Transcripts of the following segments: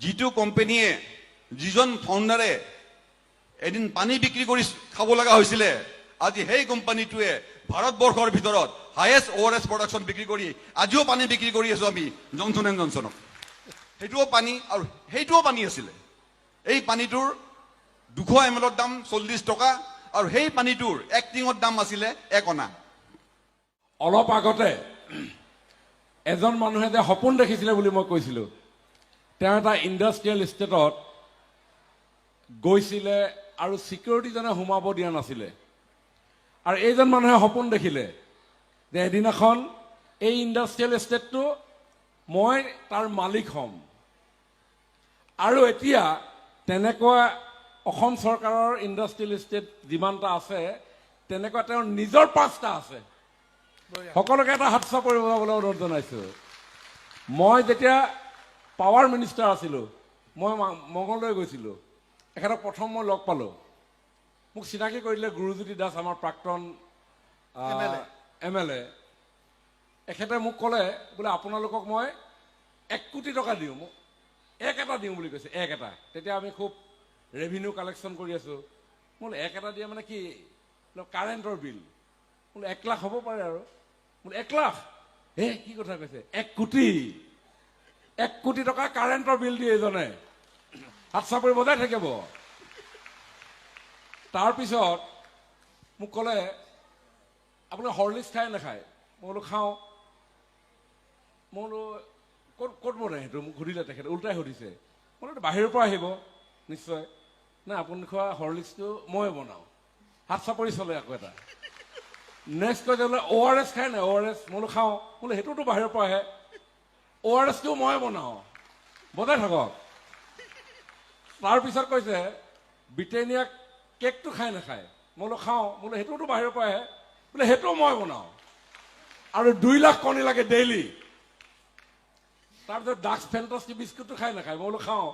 যিটো কোম্পানীয়ে যিজন ফাউণ্ডাৰে এদিন পানী বিক্ৰী কৰি খাব লগা হৈছিলে আজি সেই কোম্পানীটোৱে ভাৰতবৰ্ষৰ ভিতৰত হাইয়েষ্ট ORS প্ৰডাকশ্যন বিক্ৰী কৰি আজিও পানী বিক্ৰী কৰি আছো আমি জনছন এণ্ড জনছনক সেইটোও পানী আৰু সেইটোও পানী আছিলে এই পানীটোৰ 200 ml দাম 40 টকা আৰু সেই পানীটোৰ এক টিঙৰ দাম আছিলে 1 অনা অলপ আগতে এজন মানুহে যে সপোন দেখিছিলে বুলি মই কৈছিলো তেওঁ এটা ইণ্ডাষ্ট্ৰিয়েল ষ্টেটত গৈছিলে আৰু সিকিউৰিটি জনে সোমাব দিয়া নাছিলে আৰু এইজন মানুহে সপোন দেখিলে যে এদিনাখন এই ইণ্ডাষ্ট্ৰিয়েল ষ্টেটটো মই তাৰ মালিক হ'ম আৰু এতিয়া তেনেকুৱা অসম চৰকাৰৰ ইণ্ডাষ্ট্ৰিয়েল ষ্টেট যিমানটা আছে তেনেকুৱা তেওঁৰ নিজৰ 5টা আছে সকলোকে এটা হাত চাপৰি বজাবলৈ অনুৰোধ জনাইছো মই যেতিয়া পাৱাৰ মিনিষ্টাৰ আছিলো মই মংগলদৈ গৈছিলো এখেতক প্ৰথম মই লগ পালো মোক চিনাকি কৰিলে গুৰুজ্যোতি দাস আমাৰ প্ৰাক্তন MLA এখেতে মোক ক'লে বোলে আপোনালোকক মই 1 কোটি টকা দিওঁ মোক 1 এটা দিওঁ বুলি কৈছে 1 এটা তেতিয়া আমি খুব ৰেভিনিউ কালেকশ্যন কৰি আছো মোক 1 এটা দিয়া মানে কি কাৰেণ্টৰ বিল মোক 1 লাখ হ'ব পাৰে আৰু মোক 1 লাখ কি কথা কৈছে 1 কোটি টকা কাৰেণ্টৰ বিল দিয়ে এজনে হাত চাপৰি বজাই থাকিব তাৰপিছত মোক ক'লে আপুনি হৰলিক্স খায় নাখায় মই বোলো খাওঁ মই বোলো ক'ত বনাই সেইটো মোক সুধিলে তেখেতে উল্টাই সুধিছে মই বোলো বাহিৰৰ পৰা আহিব নিশ্চয় নাই আপুনি খোৱা হৰলিক্সটো মই বনাওঁ হাত চাপৰি চলে আকৌ এটা নেক্সট কৈছে বোলে ORS খায় নাই ORS মই বোলো খাওঁ বোলে সেইটোতো বাহিৰৰ পৰা আহে ORSটো মই বনাওঁ বজাই থাকক তাৰপিছত কৈছে ব্ৰিটেনিয়া কেকটো খায় নাখায় মই বোলো খাওঁ বোলে সেইটোতো বাহিৰৰ পৰা আহে বোলে সেইটোও মই বনাওঁ আৰু 2 লাখ কণী লাগে ডেইলি তাৰপিছত ডাক্স ফেণ্টাষ্টি বিস্কুটটো খাই নাখায় মই বোলো খাওঁ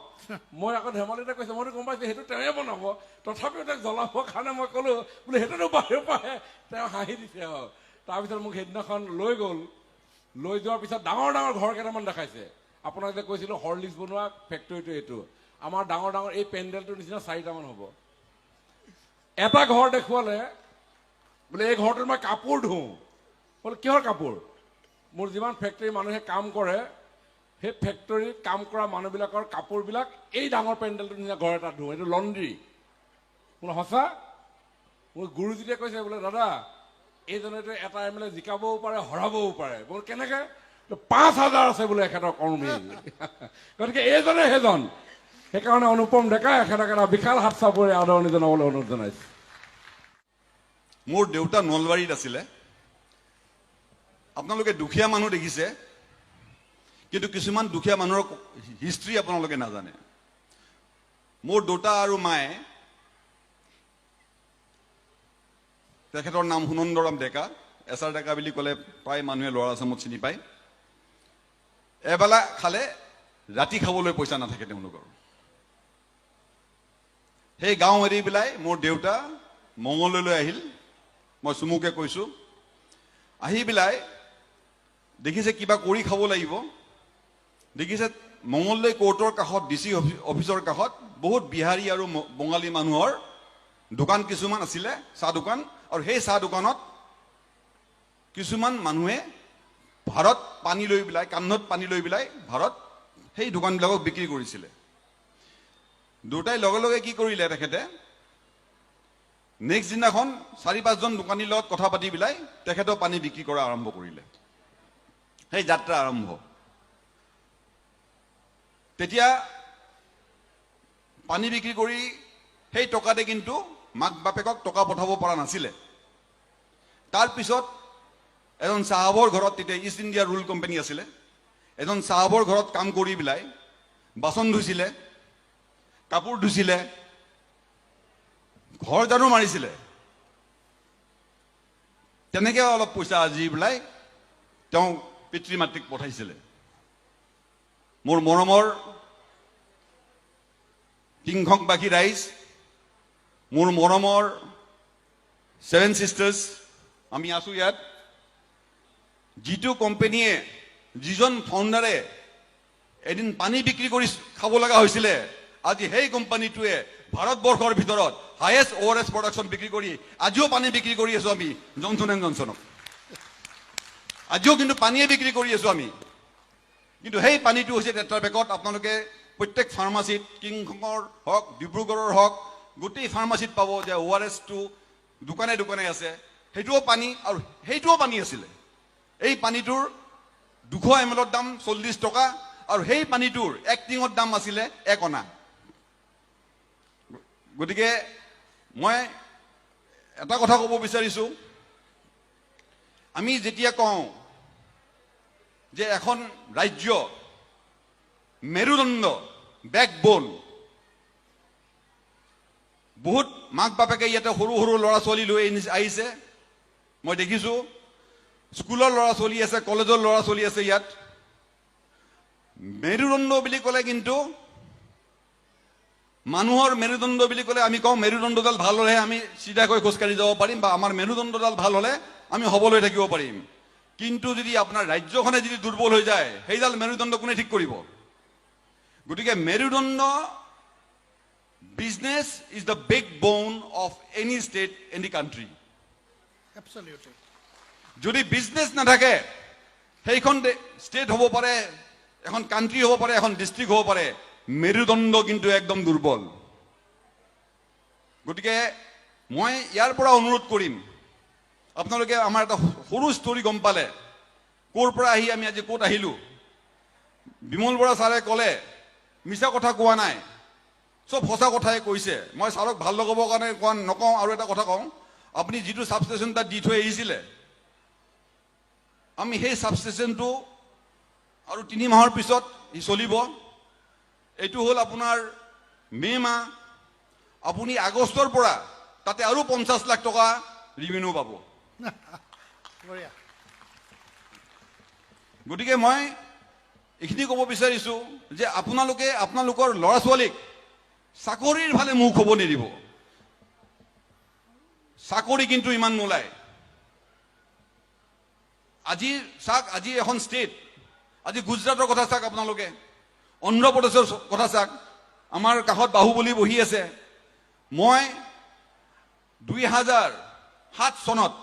মই আকৌ ধেমালিতে কৈছো মইতো গম পাইছো সেইটো তেওঁৱে বনাব তথাপিও তাক জ্বলাব কাৰণে মই ক'লো বোলে সেইটোতো বাহিৰৰ পৰা আহে তেওঁ হাঁহি দিছে তাৰপিছত মোক সেইদিনাখন লৈ গ'ল লৈ যোৱাৰ পিছত ডাঙৰ ডাঙৰ ঘৰ কেইটামান দেখাইছে আপোনাক যে কৈছিলো হৰলিক্স বনোৱা ফেক্টৰীটো এইটো আমাৰ ডাঙৰ ডাঙৰ এই পেণ্ডেলটোৰ নিচিনা 4টামান হ'ব এটা ঘৰ দেখুৱালে বোলে এই ঘৰটোত মই কাপোৰ ধুওঁ বোলে কিহৰ কাপোৰ মোৰ যিমান ফেক্টৰী মানুহে কাম কৰে সেই ফেক্টৰীত কাম কৰা মানুহবিলাকৰ কাপোৰবিলাক এই ডাঙৰ পেণ্ডেলটোৰ নিচিনা ঘৰ এটা ধুওঁ এইটো লণ্ড্ৰী বোলে সঁচা মোৰ গুৰুজীয়ে কৈছে বোলে দাদা এইজনেতো এটা MLA জিকাবও পাৰে হৰাবও পাৰে বোলে কেনেকে 5,000 আছে বোলে এখেতৰ কৰ্মী গতিকে এইজনে সেইজন সেইকাৰণে অনুপম ডেকা এখেতক এটা বিশাল হাত চাপৰি আদৰণি জনাবলৈ অনুৰোধ জনাইছে মোৰ দেউতা নলবাৰীত আছিলে আপোনালোকে দুখীয়া মানুহ দেখিছে কিন্তু কিছুমান দুখীয়া মানুহৰ হিষ্ট্ৰী আপোনালোকে নাজানে মোৰ দেউতা আৰু মায়ে তেখেতৰ নাম সুনন্দৰাম ডেকা এছাৰ ডেকা বুলি ক'লে প্ৰায় মানুহে ল'ৰা চামত চিনি পায় এবেলা খালে ৰাতি খাবলৈ পইচা নাথাকে তেওঁলোকৰ সেই গাঁও এৰি পেলাই মোৰ দেউতা মংগলদৈলৈ আহিল মই চুমুকে কৈছো আহি পেলাই দেখিছে কিবা কৰি খাব লাগিব দেখিছে মংগলদৈ কোৰ্টৰ কাষত DC অফিচৰ কাষত বহুত বিহাৰী আৰু বঙালী মানুহৰ দোকান কিছুমান আছিলে চাহ দোকান আৰু সেই চাহ দোকানত কিছুমান মানুহে ভাৰত পানী লৈ পেলাই কান্ধত পানী লৈ পেলাই ভাৰত সেই দোকানবিলাকক বিক্ৰী কৰিছিলে দুটাই লগে লগে কি কৰিলে তেখেতে নেক্সট দিনাখন 4-5জন দোকানীৰ লগত কথা পাতি পেলাই তেখেতৰ পানী বিক্ৰী কৰা আৰম্ভ কৰিলে সেই যাত্ৰা আৰম্ভ তেতিয়া পানী বিক্ৰী কৰি সেই টকাতে কিন্তু মাক বাপেকক টকা পঠাব পৰা নাছিলে তাৰপিছত এজন চাহাবৰ ঘৰত তেতিয়া ইষ্ট ইণ্ডিয়া ৰুল কোম্পানী আছিলে এজন চাহাবৰ ঘৰত কাম কৰি পেলাই বাচন ধুইছিলে কাপোৰ ধুইছিলে ঘৰ জাৰু মাৰিছিলে তেনেকে অলপ পইচা আজি পেলাই তেওঁ পিতৃ মাতৃক পঠাইছিলে মোৰ মৰমৰ কিংখংবাসী ৰাইজ মোৰ মৰমৰ 7 sisters আমি আছো ইয়াত যিটো কোম্পানীয়ে যিজন ফাউণ্ডাৰে এদিন পানী বিক্ৰী কৰি খাব লগা হৈছিলে আজি সেই কোম্পানীটোৱে ভাৰতবৰ্ষৰ ভিতৰত হাইয়েষ্ট ORS প্ৰডাকশ্যন বিক্ৰী কৰি আজিও পানী বিক্ৰী কৰি আছো আমি জনছন এণ্ড জনছনক আজিও কিন্তু পানীয়ে বিক্ৰী কৰি আছো আমি কিন্তু সেই পানীটো হৈছে টেট্ৰা পেকত আপোনালোকে প্ৰত্যেক ফাৰ্মাচীত কিংখঙৰ হওক ডিব্ৰুগড়ৰ হওক গোটেই ফাৰ্মাচীত পাব যে ORS টো দোকানে দোকানে আছে সেইটোও পানী আৰু সেইটোও পানী আছিলে এই পানীটোৰ 200 ml দাম 40 টকা আৰু সেই পানীটোৰ এক টিঙৰ দাম আছিলে 1 অনা গতিকে মই এটা কথা ক'ব বিচাৰিছো আমি যেতিয়া কওঁ যে এখন ৰাজ্য মেৰুদণ্ড বেকবোন বহুত মাক বাপেকে ইয়াতে সৰু সৰু ল'ৰা ছোৱালী লৈ আহিছে মই দেখিছো স্কুলৰ ল'ৰা ছোৱালী আছে কলেজৰ ল'ৰা ছোৱালী আছে ইয়াত মেৰুদণ্ড বুলি ক'লে কিন্তু মানুহৰ মেৰুদণ্ড বুলি ক'লে আমি কওঁ মেৰুদণ্ডডাল ভাল হ'লে আমি চিধাকৈ খোজকাঢ়ি যাব পাৰিম বা আমাৰ মেৰুদণ্ডডাল ভাল হ'লে আমি সবল হৈ থাকিব পাৰিম কিন্তু যদি আপোনাৰ ৰাজ্যখনে যদি দুৰ্বল হৈ যায় সেইডাল মেৰুদণ্ড কোনে ঠিক কৰিব গতিকে মেৰুদণ্ড business is the backbone of any state in the country Absolutely. যদি বিজনেস না থাকে সেইখন স্টেট হ'ব পাৰে এখন কান্ট্ৰি হ'ব পাৰে এখন ডিস্ট্ৰিক্ট হ'ব পাৰে মেৰুদণ্ড কিন্তু একদম দুৰ্বল গতিকে মই ইয়াৰ পৰা অনুৰোধ কৰিম আপোনালোকে আমাৰ এটা সৰু ষ্টৰী গম পালে ক'ৰ পৰা আহি আমি আজি ক'ত আহিলো বিমল বৰা ছাৰে ক'লে মিছা কথা কোৱা নাই সব সঁচা কথাই কৈছে মই ছাৰক ভাল লগাবৰ কাৰণে কোৱা নকওঁ আৰু এটা কথা কওঁ আপুনি যিটো সাবষ্টেচন তাত দি থৈ আহিছিলে আমি সেই সাবষ্টেচনটো আৰু 3 মাহৰ পিছত ই চলিব এইটো হ'ল আপোনাৰ মে মাহ আপুনি আগষ্টৰ পৰা তাতে আৰু 50 লাখ টকা ৰিভিনিউ পাব Gloria. গতিকে মই এইখিনি ক'ব বিচাৰিছো যে আপোনালোকৰ ল'ৰা ছোৱালীক চাকৰিৰ ফালে মুখ হ'ব নিদিব চাকৰি কিন্তু ইমান নোলায় আজি এখন ষ্টেট আজি গুজৰাটৰ কথা চাওক আপোনালোকে অন্ধ্ৰ প্ৰদেশৰ কথা চাওক আমাৰ কাষত বাহুবলী বহি আছে মই 2007 চনত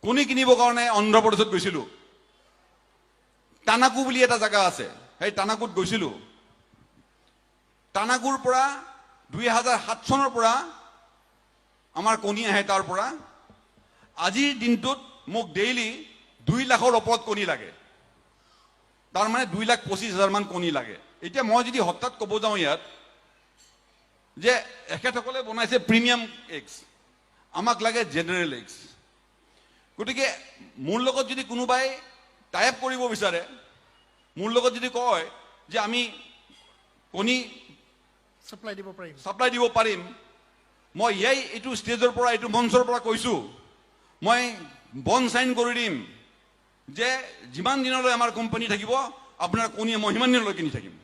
কণী কিনিবৰ কাৰণে অন্ধ্ৰ প্ৰদেশত গৈছিলো টানাকু বুলি এটা জায়গা আছে সেই টানাকুত গৈছিলো টানাকুৰ পৰা 2007 চনৰ পৰা আমাৰ কণী আহে তাৰ পৰা আজিৰ দিনটোত মোক ডেইলি 2 লাখৰ ওপৰত কণী লাগে তাৰ মানে 2,25,000 মান কণী লাগে এতিয়া মই যদি হঠাৎ ক'ব যাওঁ ইয়াত যে এখেতসকলে বনাইছে প্ৰিমিয়াম এগছ আমাক লাগে জেনেৰেল এগছ গতিকে মোৰ লগত যদি কোনোবাই টাই আপ কৰিব বিচাৰে মোৰ লগত যদি কয় যে আমি কণী সাপ্লাই দিব পাৰিম মই এইটো ষ্টেজৰ পৰা এইটো মঞ্চৰ পৰা কৈছো মই বন সাইন কৰি দিম যে যিমান দিনলৈ আমাৰ কোম্পানী থাকিব আপোনাৰ কণী মই সিমান দিনলৈ কিনি থাকিম